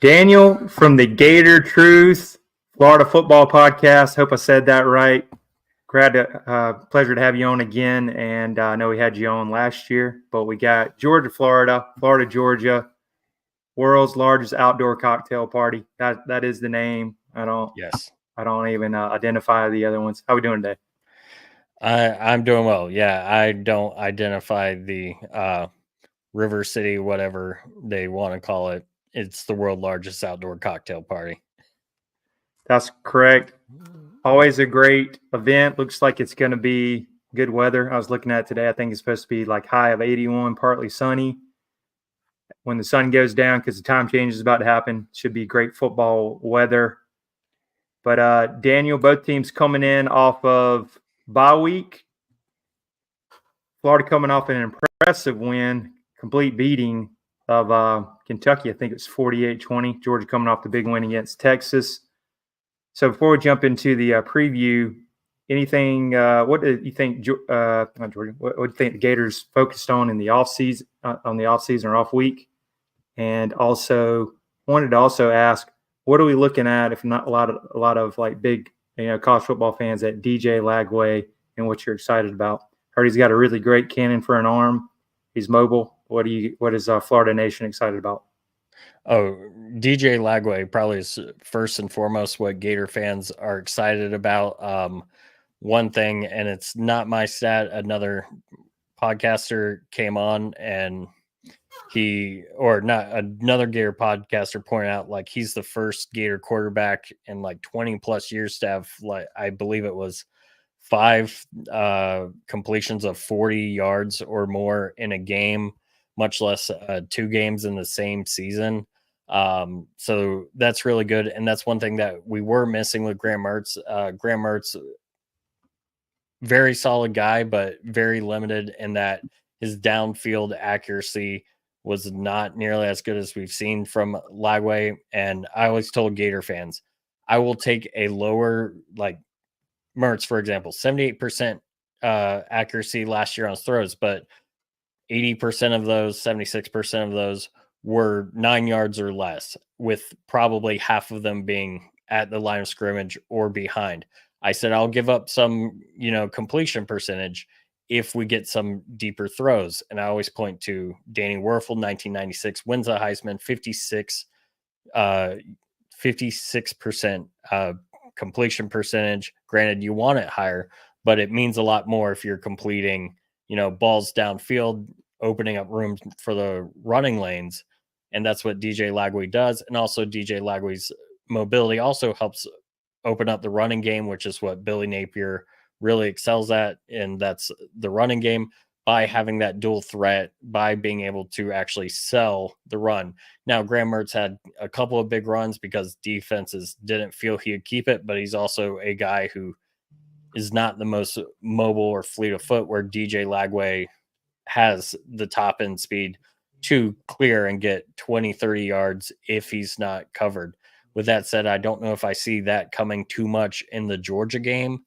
Daniel from the Gator Truth Florida Football Podcast. Hope I said that right. Pleasure to have you on again. And I know we had you on last year, but we got Georgia, Florida, Georgia, world's largest outdoor cocktail party. That is the name. Yes. I don't even identify the other ones. How are we doing today? I'm doing well. Yeah, I don't identify the River City, whatever they want to call it. It's the world's largest outdoor cocktail party. That's correct. Always a great event. Looks like it's going to be good weather. I was looking at it today. I think it's supposed to be like high of 81, partly sunny. When the sun goes down, because the time change is about to happen, should be great football weather. But Daniel, both teams coming in off of bye week. Florida coming off an impressive win, complete beating of Kentucky. I think it's 48-20. Georgia coming off the big win against Texas. So before we jump into the preview, anything? What do you think? Not Georgia. What do you think the Gators focused on in the offseason, or off week? And also wanted to also ask, what are we looking at? If not a lot of like big, college football fans at DJ Lagway, and what you're excited about. Heard he's got a really great cannon for an arm. He's mobile. What is Florida Nation excited about? Oh, DJ Lagway probably is first and foremost what Gator fans are excited about. One thing, and it's not my stat, another podcaster came on and another Gator podcaster pointed out like he's the first Gator quarterback in like 20 plus years to have, like, I believe it was 5 completions of 40 yards or more in a game, much less 2 games in the same season. So that's really good. And that's one thing that we were missing with Graham Mertz. Graham Mertz, very solid guy, but very limited in that his downfield accuracy was not nearly as good as we've seen from Lagway. And I always told Gator fans, I will take a lower, like Mertz, for example, 78% accuracy last year on his throws, but 80% of those, 76% of those were 9 yards or less, with probably half of them being at the line of scrimmage or behind. I said, I'll give up some, completion percentage if we get some deeper throws. And I always point to Danny Werfel, 1996, wins the Heisman, 56% completion percentage. Granted, you want it higher, but it means a lot more if you're completing, balls downfield, opening up room for the running lanes. And that's what DJ Lagway does. And also DJ Lagway's mobility also helps open up the running game, which is what Billy Napier really excels at. And that's the running game, by having that dual threat, by being able to actually sell the run. Now, Graham Mertz had a couple of big runs because defenses didn't feel he would keep it, but he's also a guy who is not the most mobile or fleet of foot, where DJ Lagway has the top end speed to clear and get 20, 30 yards if he's not covered. With that said, I don't know if I see that coming too much in the Georgia game.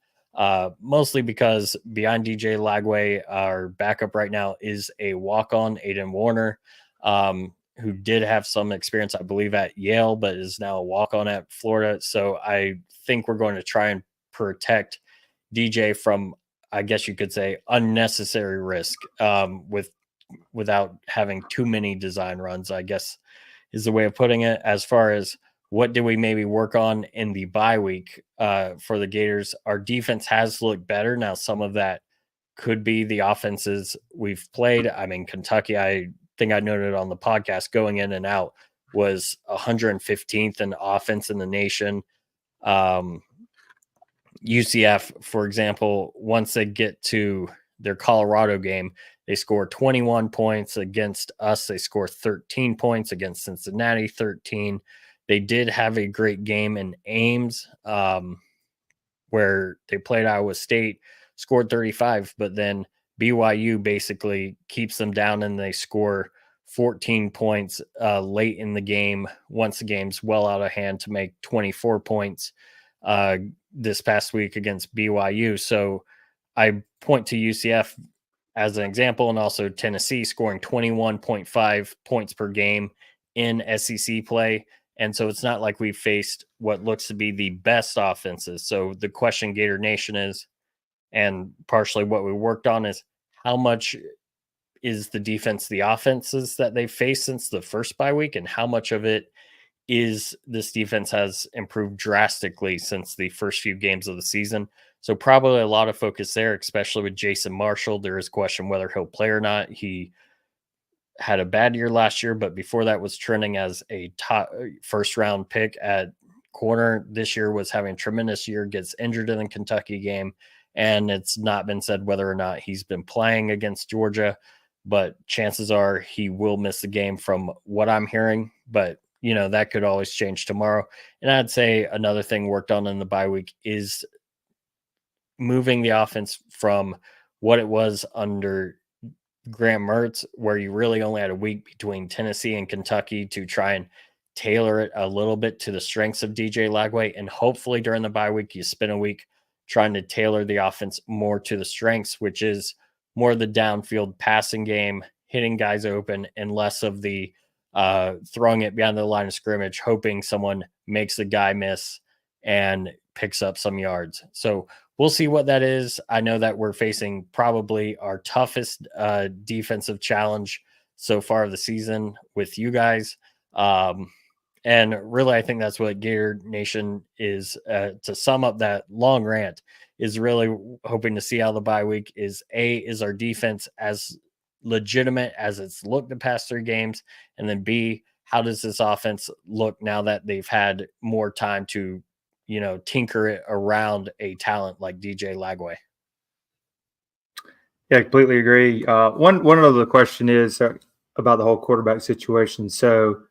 Mostly because behind DJ Lagway, our backup right now is a walk-on, Aiden Warner, who did have some experience, I believe, at Yale, but is now a walk-on at Florida. So I think we're going to try and protect DJ from, I guess you could say, unnecessary risk without having too many design runs, I guess is the way of putting it. As far as what do we maybe work on in the bye week for the Gators? Our defense has looked better. Now, some of that could be the offenses we've played. I mean, Kentucky, I think I noted on the podcast, going in and out was 115th in offense in the nation. UCF, for example, once they get to their Colorado game, they score 21 points against us. They score 13 points against Cincinnati, 13. They did have a great game in Ames, where they played Iowa State, scored 35, but then BYU basically keeps them down and they score 14 points late in the game, once the game's well out of hand, to make 24 points this past week against BYU. So I point to UCF as an example, and also Tennessee scoring 21.5 points per game in SEC play. And so it's not like we faced what looks to be the best offenses. So the question, Gator Nation, is, and partially what we worked on, is how much is the defense the offenses that they faced since the first bye week, and how much of it is this defense has improved drastically since the first few games of the season. So probably a lot of focus there, especially with Jason Marshall. There is a question whether he'll play or not. He had a bad year last year, but before that was trending as a top first round pick at corner. This year was having a tremendous year, gets injured in the Kentucky game, and it's not been said whether or not he's been playing against Georgia, but chances are he will miss the game from what I'm hearing. But that could always change tomorrow. And I'd say another thing worked on in the bye week is moving the offense from what it was under Graham Mertz, where you really only had a week between Tennessee and Kentucky to try and tailor it a little bit to the strengths of DJ Lagway. And hopefully during the bye week, you spend a week trying to tailor the offense more to the strengths, which is more the downfield passing game, hitting guys open, and less of the throwing it beyond the line of scrimmage, hoping someone makes the guy miss and picks up some yards. So we'll see what that is. I know that we're facing probably our toughest defensive challenge so far of the season with you guys. And really, I think that's what Gator Nation is, to sum up that long rant, is really hoping to see how the bye week is. Is our defense as legitimate as it's looked the past 3 games? And then B, how does this offense look now that they've had more time to tinker it around a talent like DJ Lagway? Yeah, I completely agree. One other question is about the whole quarterback situation. So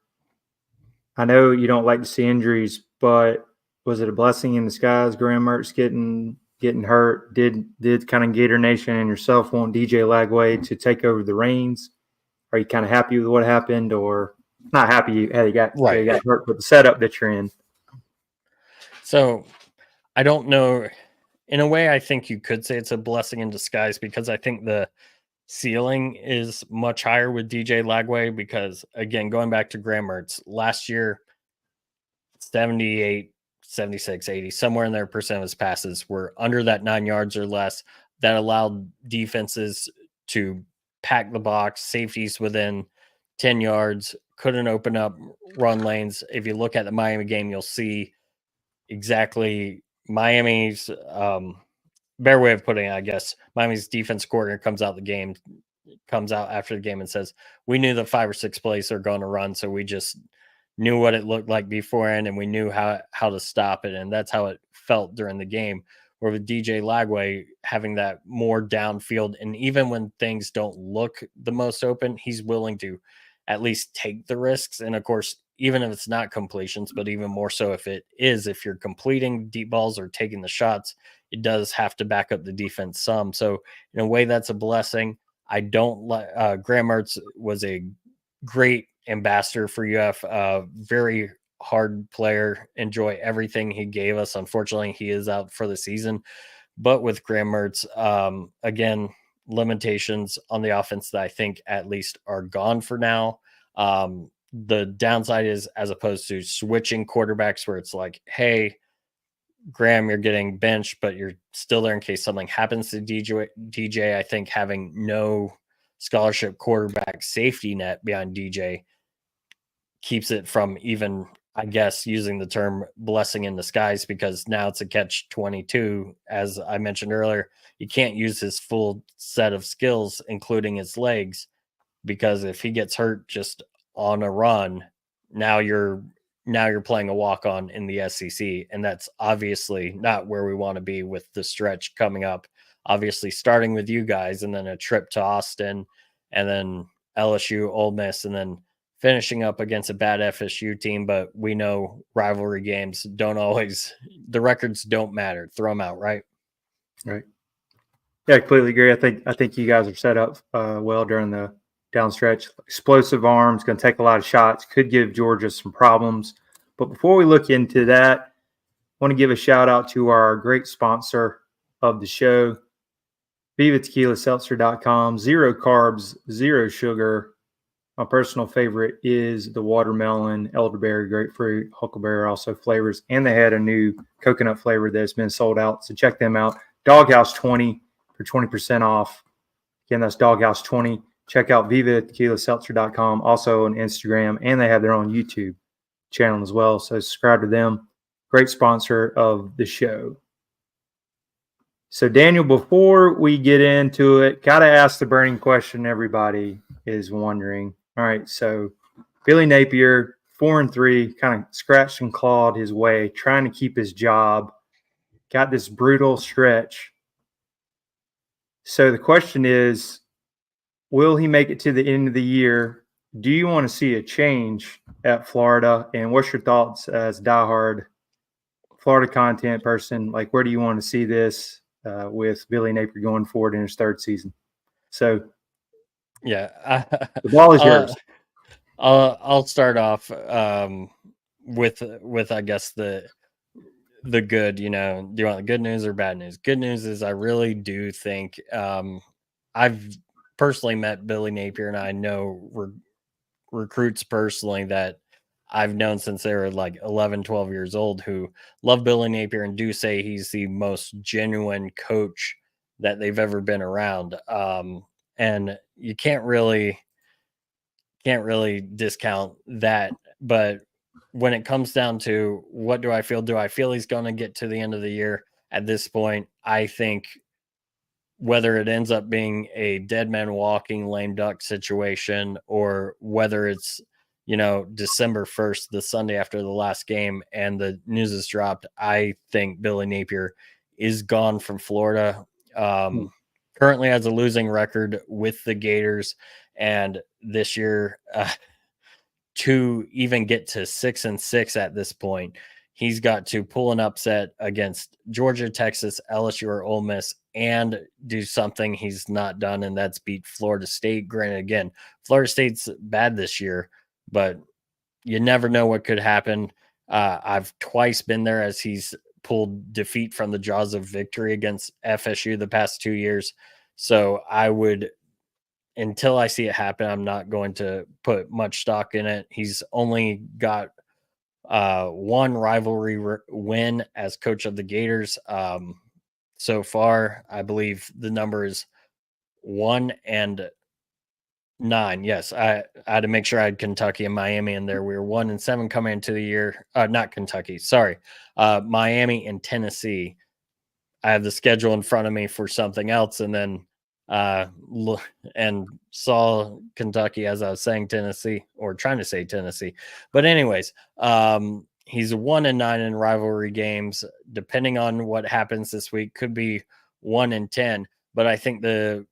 I know you don't like to see injuries, but was it a blessing in disguise, Graham Mertz getting hurt? Did kind of Gator Nation and yourself want DJ Lagway to take over the reins? Are you kind of happy with what happened, or not happy he got hurt, but the setup that you're in? So I don't know. In a way, I think you could say it's a blessing in disguise, because I think the ceiling is much higher with DJ Lagway, because, again, going back to Graham Mertz, last year, 78, 76, 80, somewhere in there, percent of his passes were under that 9 yards or less. That allowed defenses to pack the box, safeties within 10 yards, couldn't open up run lanes. If you look at the Miami game, you'll see exactly Miami's better way of putting it, I guess. Miami's defense coordinator comes out after the game and says, we knew the 5 or 6 plays are going to run, so we just knew what it looked like beforehand, and we knew how to stop it. And that's how it felt during the game, where with DJ Lagway having that more downfield, and even when things don't look the most open, he's willing to at least take the risks. And of course, even if it's not completions, but even more so if you're completing deep balls or taking the shots, it does have to back up the defense some. So in a way, that's a blessing. I don't like Graham Mertz was a great ambassador for UF, very hard player. Enjoy everything he gave us. Unfortunately, he is out for the season. But with Graham Mertz, again, limitations on the offense that I think at least are gone for now. The downside is, as opposed to switching quarterbacks where it's like, hey, Graham, you're getting benched, but you're still there in case something happens to DJ. I think having no scholarship quarterback safety net behind DJ keeps it from even, I guess, using the term blessing in disguise, because now it's a catch-22. As I mentioned earlier, you can't use his full set of skills, including his legs, because if he gets hurt just on a run, now you're playing a walk-on in the SEC, and that's obviously not where we want to be with the stretch coming up. Obviously, starting with you guys, and then a trip to Austin, and then LSU, Ole Miss, and then finishing up against a bad FSU team. But we know rivalry games the records don't matter. Throw them out, right? Right. Yeah, I completely agree. I think you guys are set up well during the down stretch. Explosive arms, going to take a lot of shots, could give Georgia some problems. But before we look into that, I want to give a shout out to our great sponsor of the show, VivaTequilaSeltzer.com. 0 carbs, 0 sugar, My personal favorite is the watermelon, elderberry, grapefruit, huckleberry also flavors, and they had a new coconut flavor that's been sold out. So check them out. Doghouse 20 for 20% off. Again, that's Doghouse 20. Check out vivatequilaseltzer.com, also on Instagram, and they have their own YouTube channel as well. So subscribe to them. Great sponsor of the show. So Daniel, before we get into it, got to ask the burning question everybody is wondering. All right, so Billy Napier, 4-3, kind of scratched and clawed his way, trying to keep his job, got this brutal stretch. So the question is, will he make it to the end of the year? Do you want to see a change at Florida? And what's your thoughts as diehard Florida content person? Like, where do you want to see this with Billy Napier going forward in his third season? So, yeah, the ball is yours. I'll start off with I guess the good. You know, do you want the good news or bad news? Good news is I really do think I've personally met Billy Napier, and I know recruits personally that I've known since they were like 11, 12 years old who love Billy Napier and do say he's the most genuine coach that they've ever been around. And you can't really discount that. But when it comes down to what do I feel he's going to get to the end of the year? At this point, I think whether it ends up being a dead man walking lame duck situation or whether it's, you know, December 1st, the Sunday after the last game and the news is dropped, I think Billy Napier is gone from Florida. Currently has a losing record with the Gators, and this year to even get to 6-6 at this point, he's got to pull an upset against Georgia, Texas, LSU, or Ole Miss and do something he's not done, and that's beat Florida State. Granted, again, Florida State's bad this year, but you never know what could happen. I've twice been there as he's pulled defeat from the jaws of victory against FSU the past 2 years. So I would, until I see it happen, I'm not going to put much stock in it. He's only got one rivalry win as coach of the Gators. So far, I believe the number is 1-9. Yes, I had to make sure I had Kentucky and Miami in there. We were 1-7 coming into the year. Not Kentucky, sorry. Miami and Tennessee. I have the schedule in front of me for something else, and then and saw Kentucky as I was saying Tennessee, or trying to say Tennessee. But anyways, he's 1-9 in rivalry games. Depending on what happens this week, could be 1-10. But I think the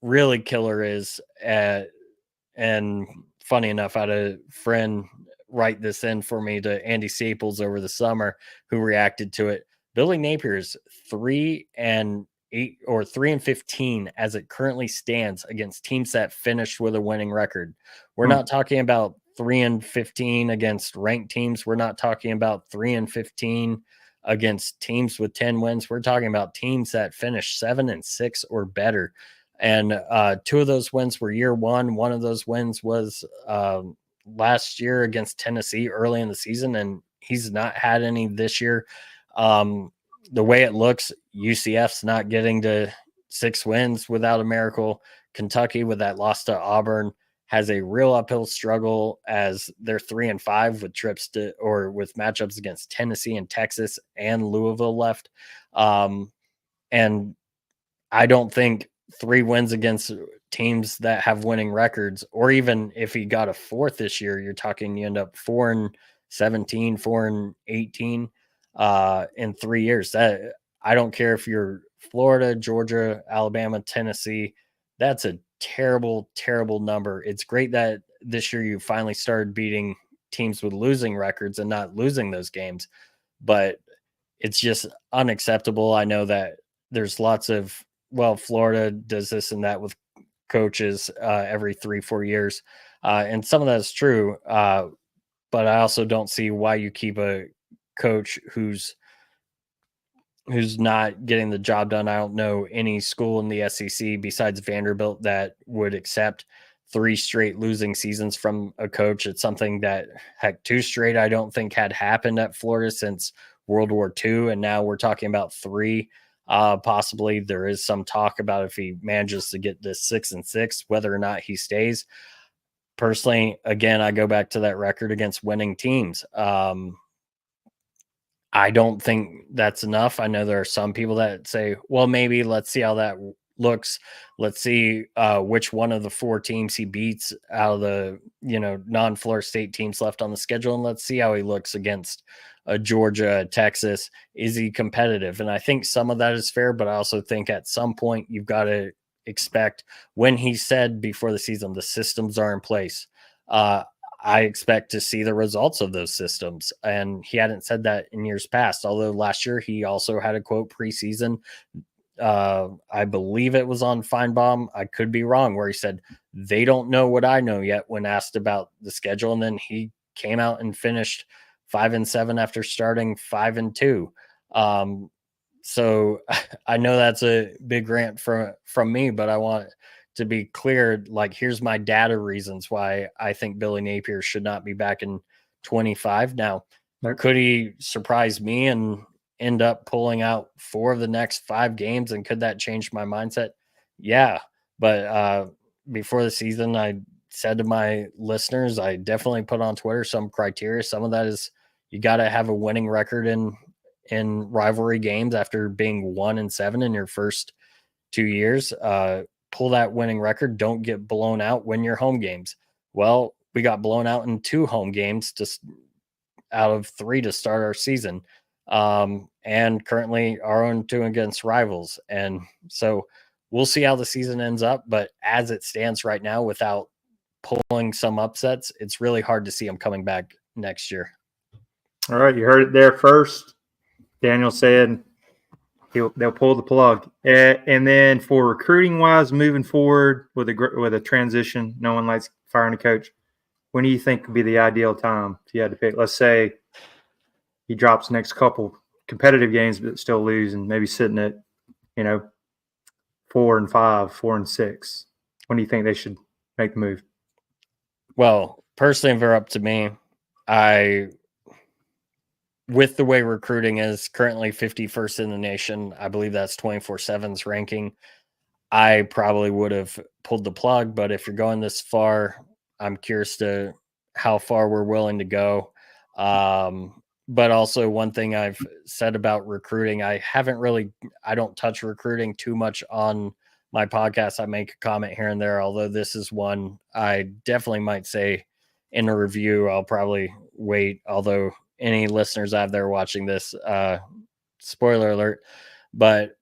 really killer is, and funny enough, I had a friend write this in for me to Andy Staples over the summer who reacted to it. Billy Napier's 3-8 or 3-15 as it currently stands against teams that finished with a winning record. We're not talking about 3-15 against ranked teams. We're not talking about 3-15 against teams with 10 wins. We're talking about teams that finished 7-6 or better. And 2 of those wins were year one. One of those wins was last year against Tennessee early in the season, and he's not had any this year. The way it looks, UCF's not getting to 6 wins without a miracle. Kentucky, with that loss to Auburn, has a real uphill struggle as they're 3-5 with trips to, or with matchups against Tennessee and Texas and Louisville left. And I don't think 3 wins against teams that have winning records, or even if he got a 4th this year, you're talking you end up 4-17, 4-18 in 3 years. That, I don't care if you're Florida, Georgia, Alabama, Tennessee, that's a terrible, terrible number. It's great that this year you finally started beating teams with losing records and not losing those games, but it's just unacceptable. I know that there's lots of, well, Florida does this and that with coaches every 3-4 years. And some of that's true. But I also don't see why you keep a coach who's not getting the job done. I don't know any school in the SEC besides Vanderbilt that would accept 3 straight losing seasons from a coach. It's something that, heck, 2 straight I don't think had happened at Florida since World War II, and now we're talking about 3. Possibly there is some talk about if he manages to get this 6-6, whether or not he stays. Personally, again, I go back to that record against winning teams. I don't think that's enough. I know there are some people that say, well, maybe let's see how that looks. Let's see which one of the 4 teams he beats out of the, non-Florida State teams left on the schedule. And let's see how he looks against Georgia, Texas. Is he competitive? And I think some of that is fair, but I also think at some point you've got to expect, when he said before the season, the systems are in place. I expect to see the results of those systems. And he hadn't said that in years past, although last year he also had a quote preseason. I believe it was on Feinbaum. I could be wrong, where he said, they don't know what I know yet when asked about the schedule. And then he came out and finished 5-7 after starting 5-2. So I know that's a big rant from me, but I want to be clear, like, here's my data reasons why I think Billy Napier should not be back in 25. Now, could he surprise me and end up pulling out 4 of the next 5 games? And could that change my mindset? Yeah. But before the season, I said to my listeners, I definitely put on Twitter some criteria. Some of that is you got to have a winning record in rivalry games after being 1-7 in your first 2 years. Pull that winning record. Don't get blown out. Win your home games. Well, we got blown out in 2 home games out of 3 to start our season. And currently our own 2 against rivals. And so we'll see how the season ends up. But as it stands right now, without pulling some upsets, it's really hard to see them coming back next year. All right. You heard it there first. Daniel said they'll pull the plug. And then for recruiting wise, moving forward with a transition, no one likes firing a coach. When do you think would be the ideal time if you had to pick? Let's say he drops the next couple competitive games, but still lose, and maybe sitting at 4-5, 4-6. When do you think they should make the move? Well, personally, if they're up to me, with the way recruiting is currently 51st in the nation, I believe that's 24/7's ranking, I probably would have pulled the plug. But if you're going this far, I'm curious to how far we're willing to go. But also one thing I've said about recruiting, I don't touch recruiting too much on my podcast. I make a comment here and there, although this is one I definitely might say in a review. I'll probably wait, although any listeners out there watching this, spoiler alert, but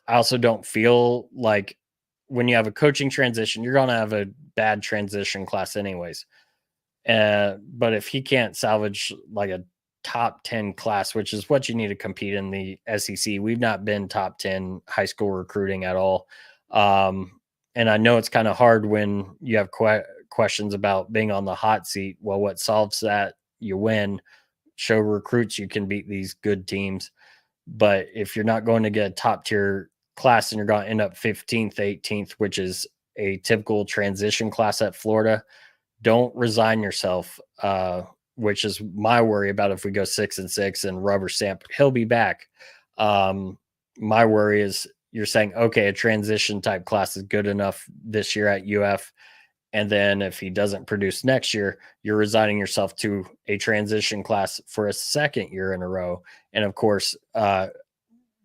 I also don't feel like when you have a coaching transition, you're going to have a bad transition class anyways. But if he can't salvage like a top 10 class, which is what you need to compete in the SEC, we've not been top 10 high school recruiting at all. And I know it's kind of hard when you have questions about being on the hot seat. Well, what solves that? You win. Show recruits you can beat these good teams. But if you're not going to get a top tier class and you're going to end up 15th, 18th, which is a typical transition class at Florida, don't resign yourself, which is my worry about if we go 6-6 and rubber stamp, he'll be back. My worry is you're saying, okay, a transition type class is good enough this year at UF. And then if he doesn't produce next year, you're resigning yourself to a transition class for a second year in a row. And of course, as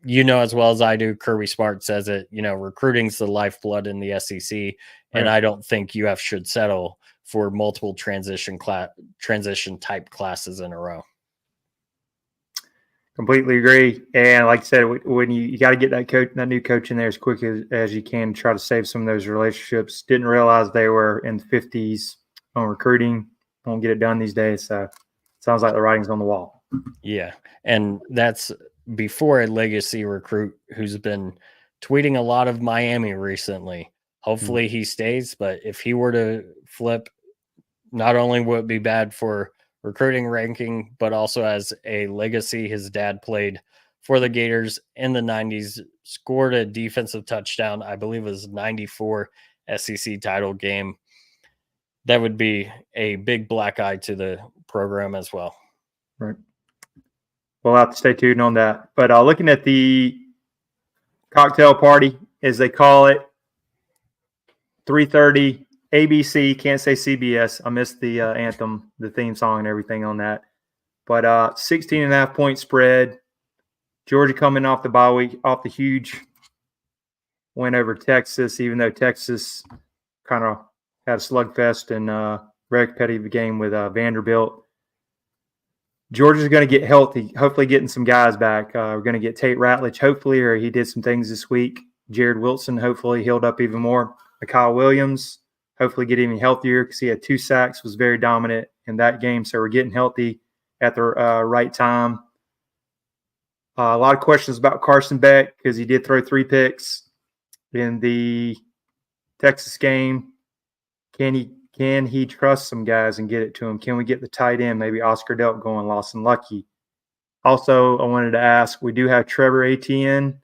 well as I do, Kirby Smart says it, recruiting's the lifeblood in the SEC. Right. And I don't think UF should settle for multiple transition type classes in a row. Completely agree. And like I said, when you got to get that new coach in there as quick as you can to try to save some of those relationships. Didn't realize they were in the 50s on recruiting. Won't get it done these days. So sounds like the writing's on the wall. Yeah. And that's before a legacy recruit who's been tweeting a lot of Miami recently. Hopefully he stays, but if he were to flip, not only would it be bad for recruiting ranking, but also as a legacy. His dad played for the Gators in the 90s, scored a defensive touchdown, I believe it was 94 SEC title game. that would be a big black eye to the program as well. Right. We'll have to stay tuned on that. But looking at the cocktail party, as they call it, 3:30 ABC. Can't say CBS. I missed the anthem, the theme song, and everything on that. But 16.5-point spread. Georgia coming off the bye week, off the huge win over Texas, even though Texas kind of had a slugfest and very competitive game with Vanderbilt. Georgia's going to get healthy, hopefully getting some guys back. We're going to get Tate Ratledge, hopefully, or he did some things this week. Jared Wilson, hopefully healed up even more. Kyle Williams, hopefully get even healthier because he had 2 sacks, was very dominant in that game. So we're getting healthy at the right time. A lot of questions about Carson Beck because he did throw 3 picks in the Texas game. Can he trust some guys and get it to him? Can we get the tight end, maybe Oscar Delp going, Lawson Lucky? Also, I wanted to ask, we do have Trevor Etienne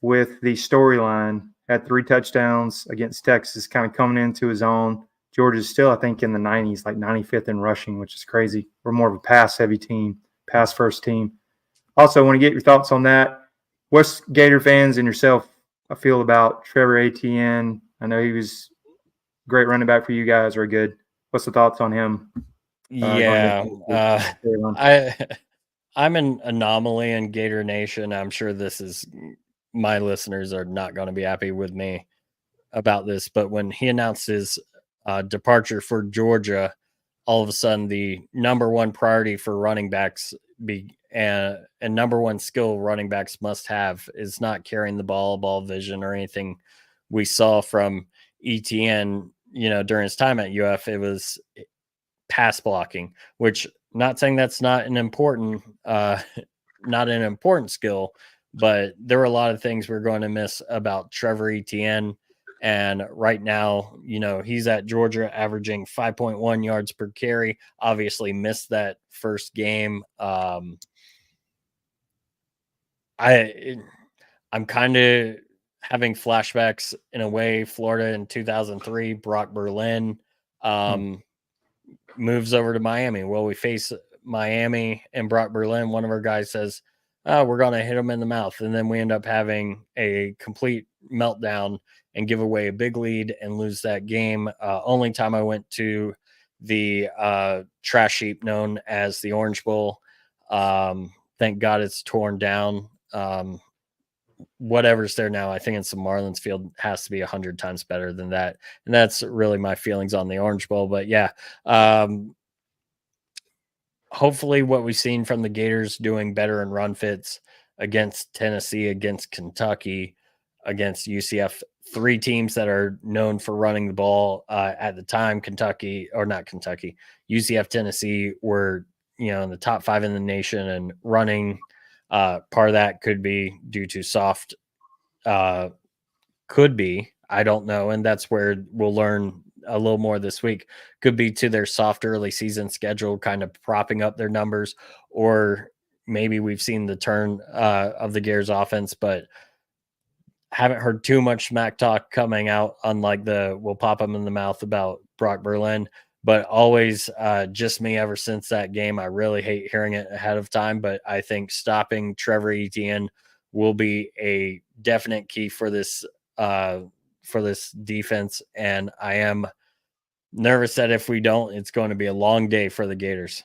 with the storyline, had 3 touchdowns against Texas, kind of coming into his own. Georgia's still, I think, in the 90s, like 95th in rushing, which is crazy. We're more of a pass-heavy team, pass-first team. Also, I want to get your thoughts on that. What's Gator fans and yourself feel about Trevor Etienne? I know he was a great running back for you guys, very good. What's the thoughts on him? I'm an anomaly in Gator Nation. I'm sure my listeners are not going to be happy with me about this, but when he announced his departure for Georgia, all of a sudden the number one priority for running backs and number one skill running backs must have is not carrying the ball vision or anything we saw from ETN, during his time at UF. It was pass blocking, which, not saying that's not an important skill, but there were a lot of things we're going to miss about Trevor Etienne. And right now, he's at Georgia averaging 5.1 yards per carry. Obviously missed that first game. I'm kind of having flashbacks in a way. Florida in 2003, Brock Berlin moves over to Miami. Well, we face Miami and Brock Berlin. One of our guys says, we're going to hit him in the mouth. And then we end up having a complete meltdown and give away a big lead and lose that game. Only time I went to the trash heap known as the Orange Bowl. Thank God it's torn down. Whatever's there now, I think it's the Marlins field, has to be 100 times better than that. And that's really my feelings on the Orange Bowl. But yeah, hopefully what we've seen from the Gators doing better in run fits against Tennessee, against Kentucky, against UCF, 3 teams that are known for running the ball at the time. UCF, Tennessee were, in the top 5 in the nation, and running part of that could be due to soft, could be, I don't know. And that's where we'll learn a little more this week. Could be to their soft early season schedule, kind of propping up their numbers, or maybe we've seen the turn of the Gators offense, but haven't heard too much smack talk coming out, unlike the we'll pop them in the mouth about Brock Berlin. But always just me ever since that game. I really hate hearing it ahead of time, but I think stopping Trevor Etienne will be a definite key for this defense. And I am nervous that if we don't, it's going to be a long day for the Gators.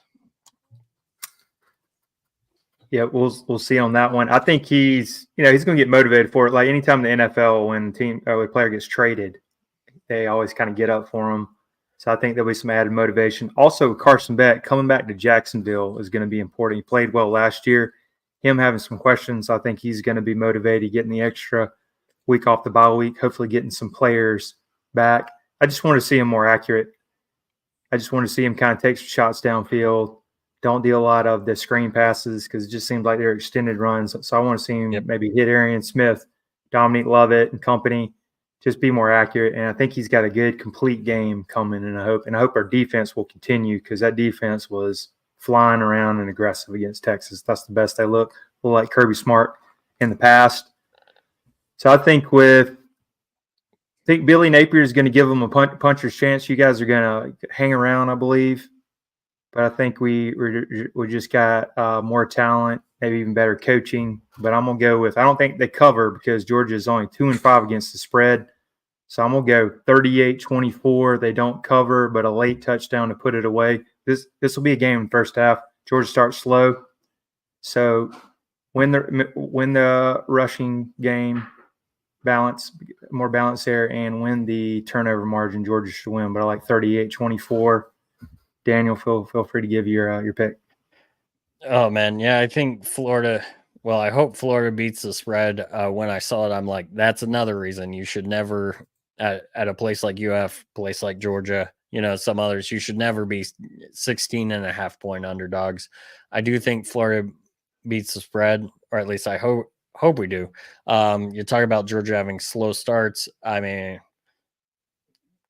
Yeah, we'll see on that one. I think he's going to get motivated for it. Like anytime in the NFL, when a player gets traded, they always kind of get up for him. So I think there'll be some added motivation. Also, Carson Beck coming back to Jacksonville is going to be important. He played well last year. Him having some questions, I think he's going to be motivated, getting the extra week off the bye week, hopefully getting some players back. I just want to see him more accurate. I just want to see him kind of take some shots downfield. Don't do a lot of the screen passes because it just seems like they're extended runs. So I want to see him maybe hit Arian Smith, Dominique Lovett and company, just be more accurate. And I think he's got a good complete game coming. And I hope our defense will continue, because that defense was flying around and aggressive against Texas. That's the best they look like Kirby Smart in the past. So I think think Billy Napier is going to give them a puncher's chance. You guys are going to hang around, I believe. But I think we just got more talent, maybe even better coaching. But I'm going to go with – I don't think they cover because Georgia is only 2-5 against the spread. So I'm going to go 38-24. They don't cover, but a late touchdown to put it away. This will be a game in the first half. Georgia starts slow. So when the rushing game more balance there, and win the turnover margin, Georgia should win. But I like 38-24. Daniel, feel free to give your pick. Oh man, yeah, I think Florida. Well, I hope Florida beats the spread. When I saw it, I'm like, that's another reason you should never at a place like UF, place like Georgia, some others, you should never be 16.5 point underdogs. I do think Florida beats the spread, or at least I hope we do. You talk about Georgia having slow starts. I mean,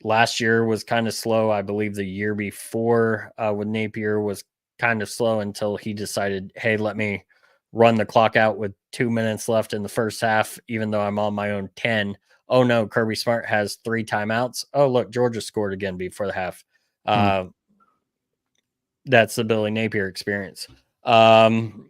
last year was kind of slow. I believe the year before with Napier was kind of slow until he decided, hey, let me run the clock out with 2 minutes left in the first half, even though I'm on my own 10. Oh no, Kirby Smart has 3 timeouts. Oh, look, Georgia scored again before the half. That's the Billy Napier experience. And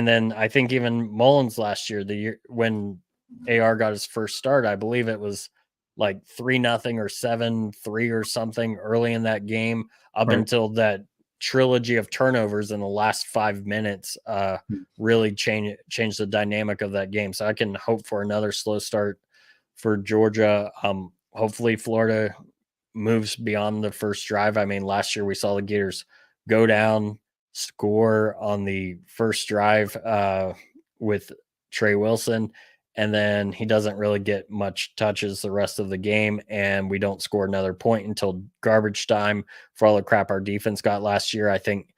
then I think even Mullins last year, the year when AR got his first start, I believe it was like 3-0 or 7-3 or something early in that game, up until that trilogy of turnovers in the last 5 minutes really changed the dynamic of that game. So I can hope for another slow start for Georgia. Hopefully Florida moves beyond the first drive. I mean, last year we saw the Gators go down, score on the first drive with Trey Wilson, and then he doesn't really get much touches the rest of the game, and we don't score another point until garbage time for all the crap our defense got last year. I think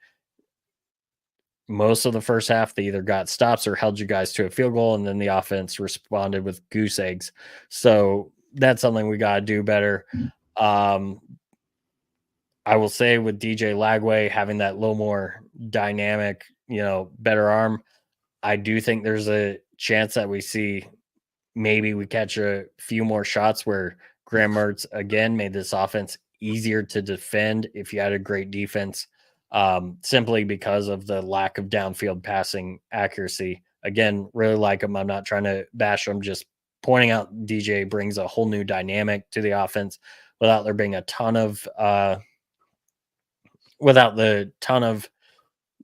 most of the first half they either got stops or held you guys to a field goal, and then the offense responded with goose eggs. So that's something we got to do better. I will say with DJ Lagway having that little more dynamic, better arm, I do think there's a chance that we see maybe we catch a few more shots where Graham Mertz again made this offense easier to defend if you had a great defense, simply because of the lack of downfield passing accuracy. Again, really like him. I'm not trying to bash him, just pointing out DJ brings a whole new dynamic to the offense without there being a ton of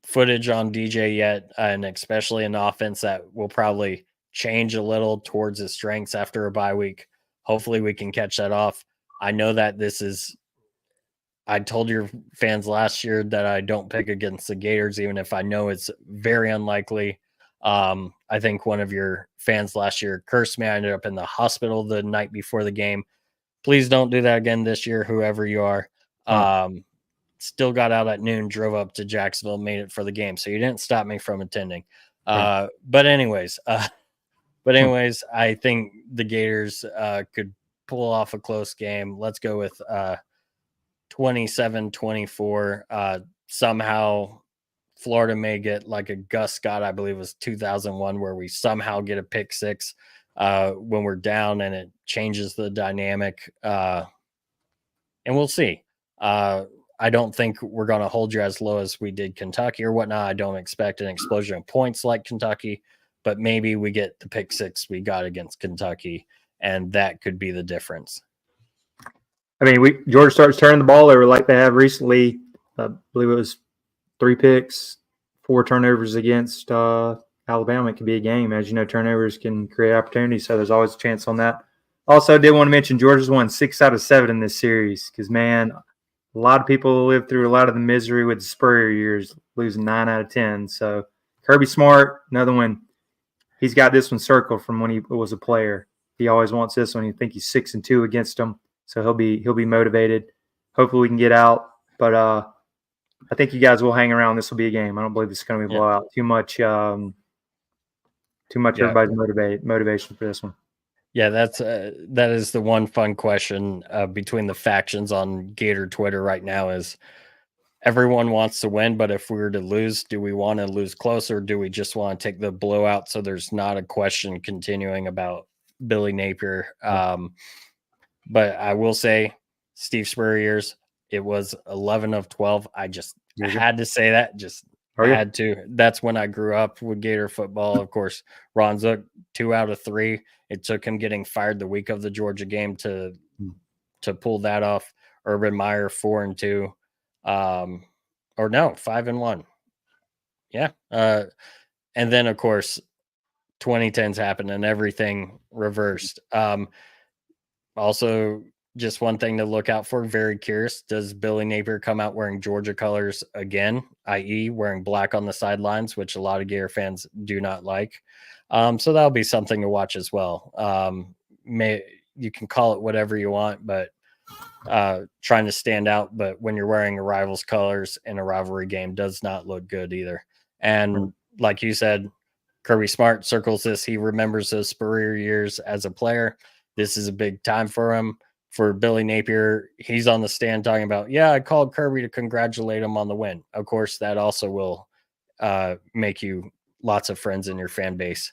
footage on DJ yet, and especially an offense that will probably change a little towards his strengths after a bye week. Hopefully we can catch that off. I know that I told your fans last year that I don't pick against the Gators, even if I know it's very unlikely. I think one of your fans last year cursed me. I ended up in the hospital the night before the game. Please don't do that again this year, whoever you are. Still got out at noon, drove up to Jacksonville, made it for the game. So you didn't stop me from attending. But anyways, I think the Gators could pull off a close game. Let's go with 27-24. Somehow Florida may get like a Gus Scott, I believe it was 2001, where we somehow get a pick six when we're down, and it changes the dynamic. And we'll see. I don't think we're going to hold you as low as we did Kentucky or whatnot. I don't expect an explosion of points like Kentucky, but maybe we get the pick six we got against Kentucky, and that could be the difference. I mean, Georgia starts turning the ball over like they have recently. I believe it was 3 picks, 4 turnovers against Alabama. It could be a game. As you know, turnovers can create opportunities, so there's always a chance on that. Also, I did want to mention Georgia's won 6 out of 7 in this series because, man, a lot of people lived through a lot of the misery with the Spurrier years, losing 9 out of 10. So Kirby Smart, another one. He's got this one circled from when he was a player. He always wants this one. You think he's 6-2 against them, so he'll be motivated. Hopefully, we can get out. But I think you guys will hang around. This will be a game. I don't believe this is going to be a blowout. Too much. Everybody's motivation for this one. Yeah, that is the one fun question between the factions on Gator Twitter right now is everyone wants to win, but if we were to lose, do we want to lose close, or do we just want to take the blowout so there's not a question continuing about Billy Napier. But I will say, Steve Spurrier years, it was 11 of 12. I just had to say that. Had to. That's when I grew up with Gator football. Of course, Ron Zook, 2 out of 3. It took him getting fired the week of the Georgia game to pull that off. Urban Meyer, 4-2. Or no, 5-1. Yeah. And then, of course, 2010s happened and everything reversed. Also, just one thing to look out for, very curious, does Billy Napier come out wearing Georgia colors again, i.e. wearing black on the sidelines, which a lot of Gator fans do not like. So that'll be something to watch as well. You can call it whatever you want, but trying to stand out. But when you're wearing a rival's colors in a rivalry game, does not look good either. And like you said, Kirby Smart circles this. He remembers those Spurrier years as a player. This is a big time for him. For Billy Napier, he's on the stand talking about, yeah, I called Kirby to congratulate him on the win. Of course, that also will make you lots of friends in your fan base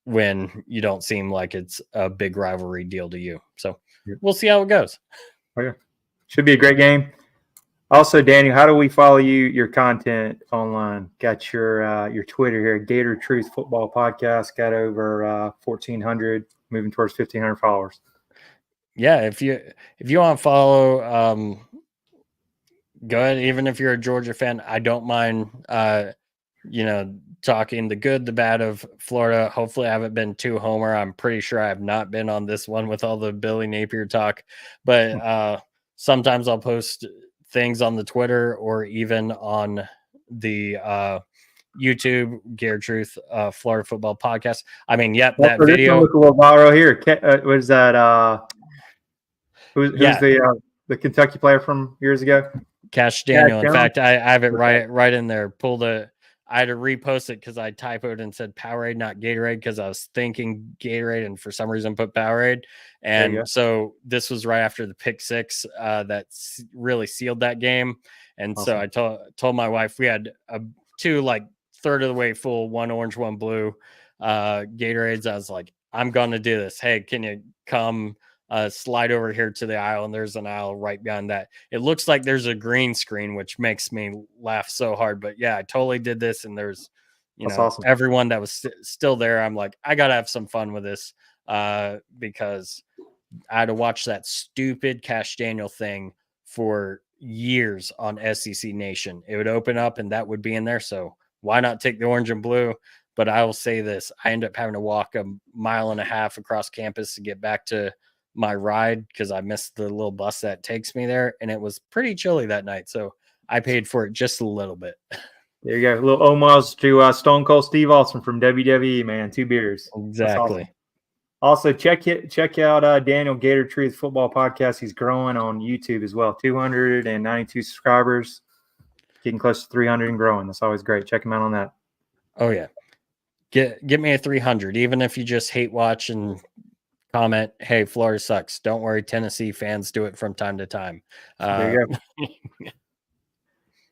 when you don't seem like it's a big rivalry deal to you. So we'll see how it goes. Oh, yeah. Should be a great game. Also, Daniel, how do we follow your content online? Got your Twitter here, Gator Truth Football Podcast. Got over 1,400, moving towards 1,500 followers. Yeah, if you want to follow, go ahead. Even if you're a Georgia fan, I don't mind. Talking the good, the bad of Florida. Hopefully, I haven't been too homer. I'm pretty sure I have not been on this one with all the Billy Napier talk. But sometimes I'll post things on the Twitter or even on the YouTube, Gator Truth, Florida Football Podcast. I mean, yep, that video. Look a little viral here. What is that? Who's the Kentucky player from years ago? Cash Daniel. In fact, I have it right in there. I had to repost it because I typoed and said Powerade, not Gatorade, because I was thinking Gatorade and for some reason put Powerade. And so this was right after the pick 6 that really sealed that game. And so I told my wife we had 2 like third of the way full, 1 orange, 1 blue Gatorades. I was like, I'm going to do this. Hey, can you come slide over here to the aisle? And there's an aisle right behind that. It looks like there's a green screen, which makes me laugh so hard. But yeah, I totally did this. And there's, everyone that was still there. I'm like, I got to have some fun with this because I had to watch that stupid Cash Daniel thing for years on SEC Nation. It would open up and that would be in there. So why not take the orange and blue? But I will say this, I ended up having to walk 1.5 miles across campus to get back to my ride because I missed the little bus that takes me there, and it was pretty chilly that night, so I paid for it just a little bit. There you go, a little homage to Stone Cold Steve Austin from WWE, man. 2 beers, exactly. Awesome. Also, check out Daniel Gator Truth Football Podcast. He's growing on YouTube as well. 292 subscribers, getting close to 300 and growing. That's always great. Check him out on that. Oh yeah, get me a 300, even if you just hate watch and comment, hey, Florida sucks. Don't worry, Tennessee fans do it from time to time. There you go.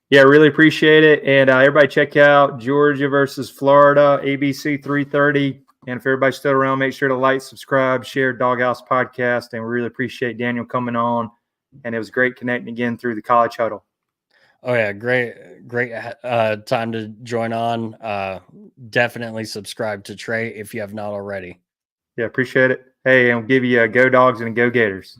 Yeah, really appreciate it. And everybody check out Georgia versus Florida, ABC 3:30. And if everybody's still around, make sure to like, subscribe, share Doghouse Podcast. And we really appreciate Daniel coming on. And it was great connecting again through the college huddle. Oh, yeah. Great time to join on. Definitely subscribe to Trey if you have not already. Yeah, appreciate it. Hey, and we'll give you a Go Dogs and a Go Gators.